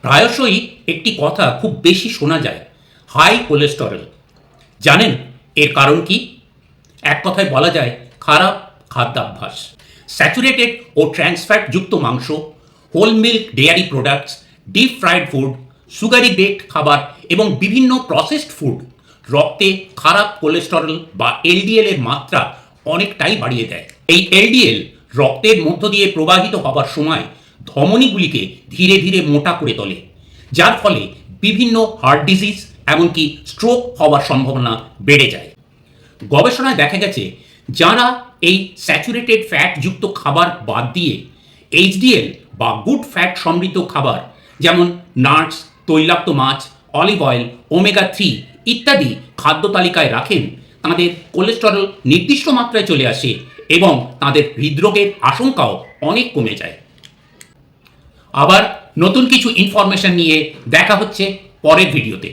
প্রায়শই একটি কথা খুব বেশি শোনা যায়, হাই কোলেস্টেরল। জানেন এর কারণ কি? এক কথায় বলা যায় খারাপ খাদ্যাভ্যাস। স্যাচুরেটেড ও ট্রান্সফ্যাট যুক্ত মাংস, whole milk dairy products, deep fried food, sugary baked খাবার এবং বিভিন্ন প্রসেসড ফুড রক্তে খারাপ কোলেস্টেরল বা এলডিএল এর মাত্রা অনেকটাই বাড়িয়ে দেয়। এই এলডিএল রক্তের মধ্য দিয়ে প্রবাহিত হবার সময় ধমনীগুলিকে ধীরে ধীরে মোটা করে তোলে, যার ফলে বিভিন্ন হার্ট ডিজিজ এমনকি স্ট্রোক হওয়ার সম্ভাবনা বেড়ে যায়। গবেষণায় দেখা গেছে যারা এই স্যাচুরেটেড ফ্যাট যুক্ত খাবার বাদ দিয়ে এইচডিএল বা গুড ফ্যাট সমৃদ্ধ খাবার যেমন নাটস, তৈলাক্ত মাছ, অলিভ অয়েল, ওমেগা-3 ইত্যাদি খাদ্য তালিকায় রাখেন, তাদের কোলেস্টেরল নির্দিষ্ট মাত্রায় চলে আসে এবং তাদের হৃদরোগের আশঙ্কাও অনেক কমে যায়। আবার নতুন কিছু ইনফরমেশন নিয়ে দেখা হচ্ছে পরের ভিডিওতে।